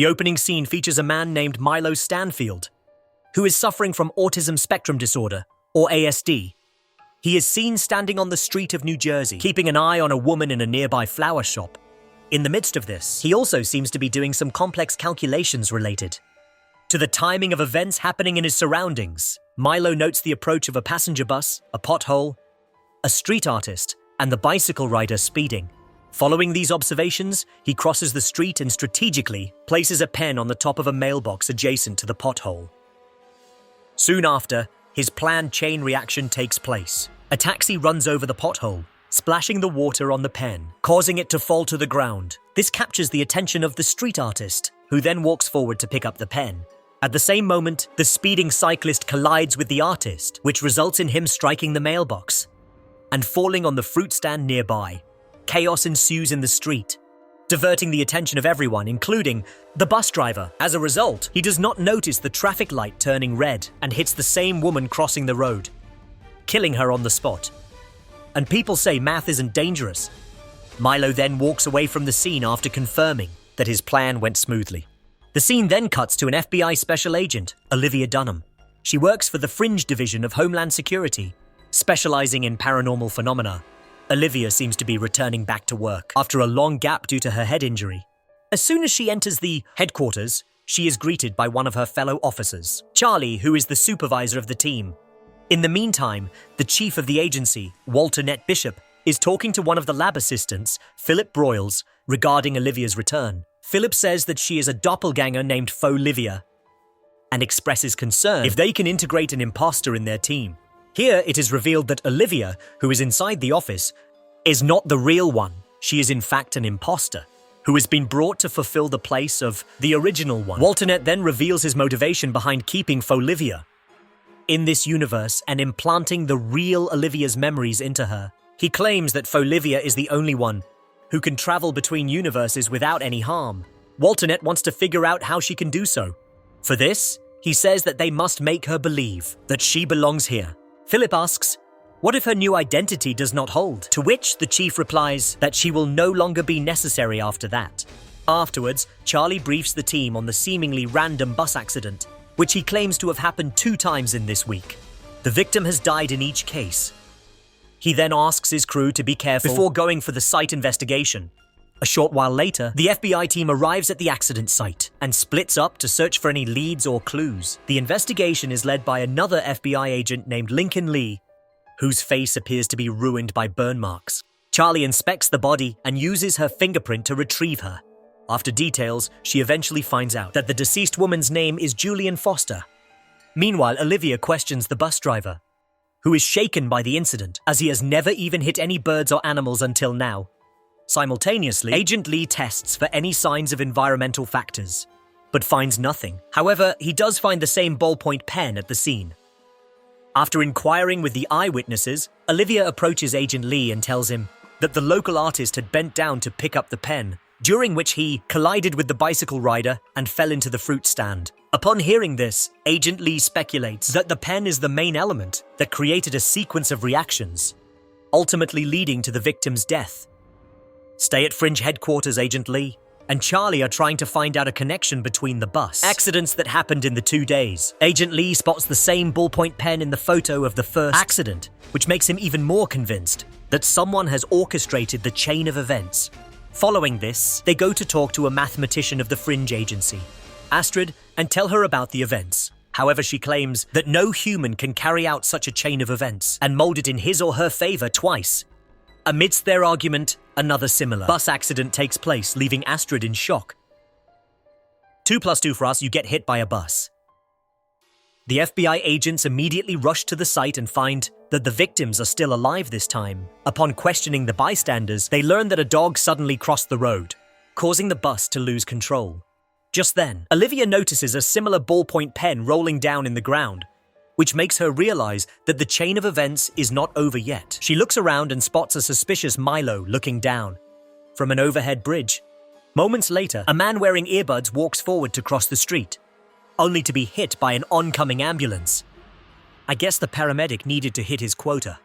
The opening scene features a man named Milo Stanfield, who is suffering from autism spectrum disorder, or ASD. He is seen standing on the street of New Jersey, keeping an eye on a woman in a nearby flower shop. In the midst of this, he also seems to be doing some complex calculations related to the timing of events happening in his surroundings. Milo notes the approach of a passenger bus, a pothole, a street artist, and the bicycle rider speeding. Following these observations, he crosses the street and strategically places a pen on the top of a mailbox adjacent to the pothole. Soon after, his planned chain reaction takes place. A taxi runs over the pothole, splashing the water on the pen, causing it to fall to the ground. This captures the attention of the street artist, who then walks forward to pick up the pen. At the same moment, the speeding cyclist collides with the artist, which results in him striking the mailbox and falling on the fruit stand nearby. Chaos ensues in the street, diverting the attention of everyone, including the bus driver. As a result, he does not notice the traffic light turning red and hits the same woman crossing the road, killing her on the spot. And people say math isn't dangerous. Milo then walks away from the scene after confirming that his plan went smoothly. The scene then cuts to an FBI special agent, Olivia Dunham. She works for the Fringe Division of Homeland Security, specializing in paranormal phenomena. Olivia seems to be returning back to work after a long gap due to her head injury. As soon as she enters the headquarters, she is greeted by one of her fellow officers, Charlie, who is the supervisor of the team. In the meantime, the chief of the agency, Walter Nett Bishop, is talking to one of the lab assistants, Philip Broyles, regarding Olivia's return. Philip says that she is a doppelganger named Folivia and expresses concern if they can integrate an imposter in their team. Here, it is revealed that Olivia, who is inside the office, is not the real one. She is in fact an imposter, who has been brought to fulfill the place of the original one. Walter Nett then reveals his motivation behind keeping Folivia in this universe and implanting the real Olivia's memories into her. He claims that Folivia is the only one who can travel between universes without any harm. Walter Nett wants to figure out how she can do so. For this, he says that they must make her believe that she belongs here. Philip asks, what if her new identity does not hold? To which the chief replies that she will no longer be necessary after that. Afterwards, Charlie briefs the team on the seemingly random bus accident, which he claims to have happened 2 times in this week. The victim has died in each case. He then asks his crew to be careful before going for the site investigation. A short while later, the FBI team arrives at the accident site and splits up to search for any leads or clues. The investigation is led by another FBI agent named Lincoln Lee, whose face appears to be ruined by burn marks. Charlie inspects the body and uses her fingerprint to retrieve her. After details, she eventually finds out that the deceased woman's name is Julian Foster. Meanwhile, Olivia questions the bus driver, who is shaken by the incident, as he has never even hit any birds or animals until now. Simultaneously, Agent Lee tests for any signs of environmental factors, but finds nothing. However, he does find the same ballpoint pen at the scene. After inquiring with the eyewitnesses, Olivia approaches Agent Lee and tells him that the local artist had bent down to pick up the pen, during which he collided with the bicycle rider and fell into the fruit stand. Upon hearing this, Agent Lee speculates that the pen is the main element that created a sequence of reactions, ultimately leading to the victim's death. Stay at Fringe headquarters, Agent Lee, and Charlie are trying to find out a connection between the bus accidents that happened in the 2 days. Agent Lee spots the same ballpoint pen in the photo of the first accident, which makes him even more convinced that someone has orchestrated the chain of events. Following this, they go to talk to a mathematician of the Fringe agency, Astrid, and tell her about the events. However, she claims that no human can carry out such a chain of events and mold it in his or her favor twice. Amidst their argument, another similar bus accident takes place, leaving Astrid in shock. 2 + 2 for us, you get hit by a bus. The FBI agents immediately rush to the site and find that the victims are still alive this time. Upon questioning the bystanders, they learn that a dog suddenly crossed the road, causing the bus to lose control. Just then, Olivia notices a similar ballpoint pen rolling down in the ground, which makes her realize that the chain of events is not over yet. She looks around and spots a suspicious Milo looking down from an overhead bridge. Moments later, a man wearing earbuds walks forward to cross the street, only to be hit by an oncoming ambulance. I guess the paramedic needed to hit his quota.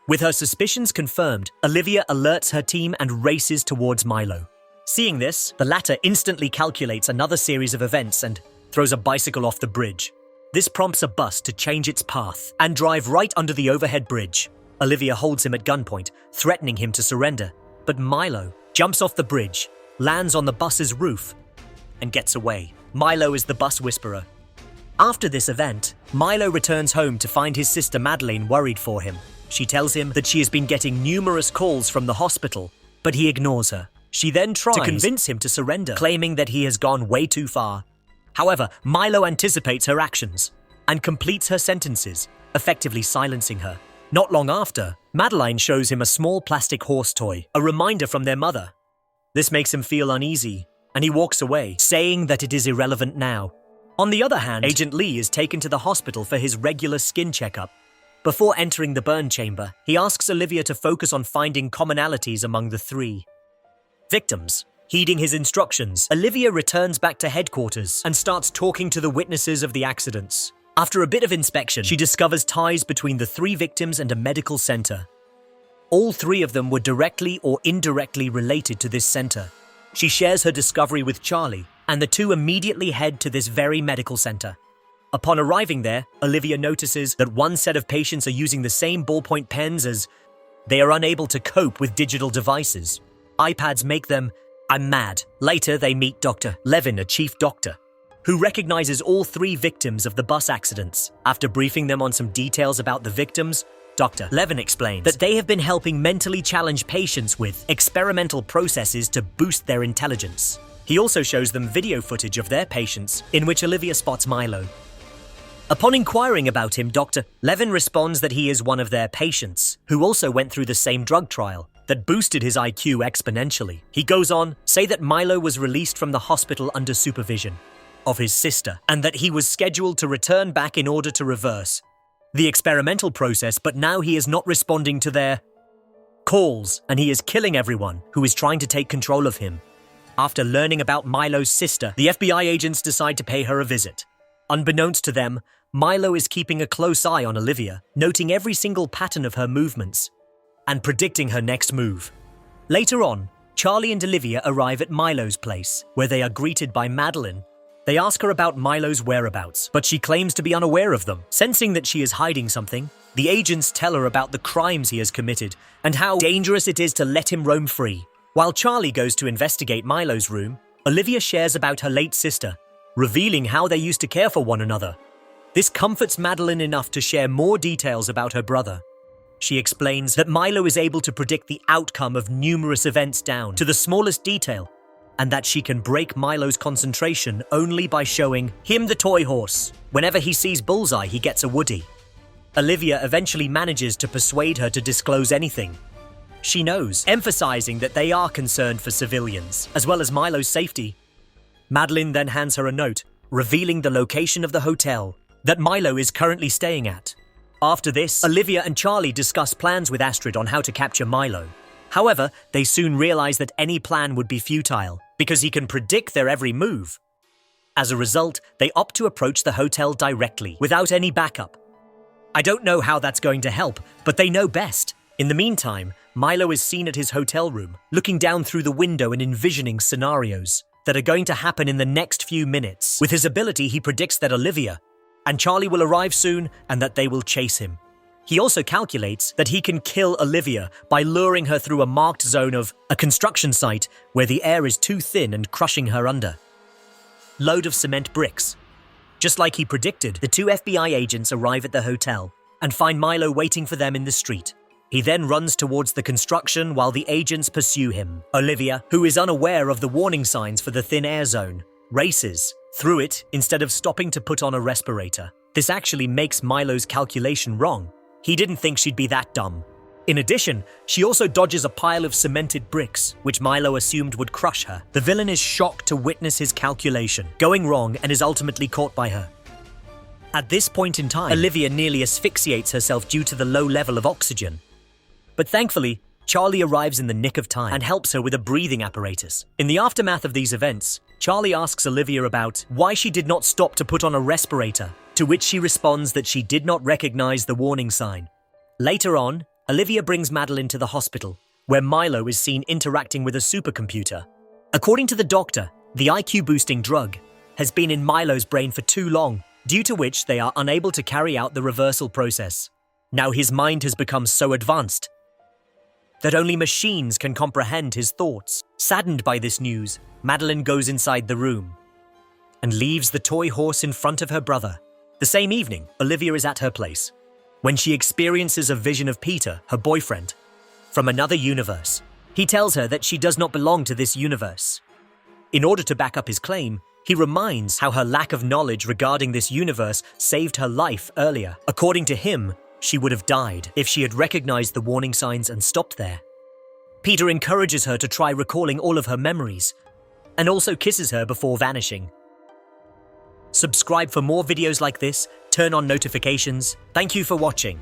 With her suspicions confirmed, Olivia alerts her team and races towards Milo. Seeing this, the latter instantly calculates another series of events and throws a bicycle off the bridge. This prompts a bus to change its path and drive right under the overhead bridge. Olivia holds him at gunpoint, threatening him to surrender. But Milo jumps off the bridge, lands on the bus's roof, and gets away. Milo is the bus whisperer. After this event, Milo returns home to find his sister Madeleine worried for him. She tells him that she has been getting numerous calls from the hospital, but he ignores her. She then tries to convince him to surrender, claiming that he has gone way too far. However, Milo anticipates her actions and completes her sentences, effectively silencing her. Not long after, Madeleine shows him a small plastic horse toy, a reminder from their mother. This makes him feel uneasy, and he walks away, saying that it is irrelevant now. On the other hand, Agent Lee is taken to the hospital for his regular skin checkup. Before entering the burn chamber, he asks Olivia to focus on finding commonalities among the three victims. Heeding his instructions, Olivia returns back to headquarters and starts talking to the witnesses of the accidents. After a bit of inspection, she discovers ties between the three victims and a medical center. All three of them were directly or indirectly related to this center. She shares her discovery with Charlie, and the two immediately head to this very medical center. Upon arriving there, Olivia notices that one set of patients are using the same ballpoint pens as they are unable to cope with digital devices. iPads make them, I'm mad. Later, they meet Dr. Levin, a chief doctor, who recognizes all three victims of the bus accidents. After briefing them on some details about the victims, Dr. Levin explains that they have been helping mentally challenged patients with experimental processes to boost their intelligence. He also shows them video footage of their patients, in which Olivia spots Milo. Upon inquiring about him, Dr. Levin responds that he is one of their patients, who also went through the same drug trial that boosted his IQ exponentially. He goes on, say that Milo was released from the hospital under supervision of his sister, and that he was scheduled to return back in order to reverse the experimental process, but now he is not responding to their calls, and he is killing everyone who is trying to take control of him. After learning about Milo's sister, the FBI agents decide to pay her a visit. Unbeknownst to them, Milo is keeping a close eye on Olivia, noting every single pattern of her movements and predicting her next move. Later on, Charlie and Olivia arrive at Milo's place, where they are greeted by Madeleine. They ask her about Milo's whereabouts, but she claims to be unaware of them. Sensing that she is hiding something, the agents tell her about the crimes he has committed and how dangerous it is to let him roam free. While Charlie goes to investigate Milo's room, Olivia shares about her late sister, revealing how they used to care for one another. This comforts Madeleine enough to share more details about her brother. She explains that Milo is able to predict the outcome of numerous events down to the smallest detail, and that she can break Milo's concentration only by showing him the toy horse. Whenever he sees Bullseye, he gets a Woody. Olivia eventually manages to persuade her to disclose anything she knows, emphasizing that they are concerned for civilians, as well as Milo's safety. Madeleine then hands her a note, revealing the location of the hotel that Milo is currently staying at. After this, Olivia and Charlie discuss plans with Astrid on how to capture Milo. However, they soon realize that any plan would be futile, because he can predict their every move. As a result, they opt to approach the hotel directly, without any backup. I don't know how that's going to help, but they know best. In the meantime, Milo is seen at his hotel room, looking down through the window and envisioning scenarios that are going to happen in the next few minutes. With his ability, he predicts that Olivia and Charlie will arrive soon and that they will chase him. He also calculates that he can kill Olivia by luring her through a marked zone of a construction site where the air is too thin and crushing her under. Load of cement bricks. Just like he predicted, the two FBI agents arrive at the hotel and find Milo waiting for them in the street. He then runs towards the construction while the agents pursue him. Olivia, who is unaware of the warning signs for the thin air zone, races through it instead of stopping to put on a respirator. This actually makes Milo's calculation wrong. He didn't think she'd be that dumb. In addition, she also dodges a pile of cemented bricks, which Milo assumed would crush her. The villain is shocked to witness his calculation going wrong and is ultimately caught by her. At this point in time, Olivia nearly asphyxiates herself due to the low level of oxygen. But thankfully, Charlie arrives in the nick of time and helps her with a breathing apparatus. In the aftermath of these events, Charlie asks Olivia about why she did not stop to put on a respirator, to which she responds that she did not recognize the warning sign. Later on, Olivia brings Madeleine to the hospital, where Milo is seen interacting with a supercomputer. According to the doctor, the IQ-boosting drug has been in Milo's brain for too long, due to which they are unable to carry out the reversal process. Now his mind has become so advanced that only machines can comprehend his thoughts. Saddened by this news, Madeline goes inside the room and leaves the toy horse in front of her brother. The same evening, Olivia is at her place when she experiences a vision of Peter, her boyfriend, from another universe. He tells her that she does not belong to this universe. In order to back up his claim, he reminds how her lack of knowledge regarding this universe saved her life earlier. According to him, she would have died if she had recognized the warning signs and stopped there. Peter encourages her to try recalling all of her memories and also kisses her before vanishing. Subscribe for more videos like this, turn on notifications. Thank you for watching.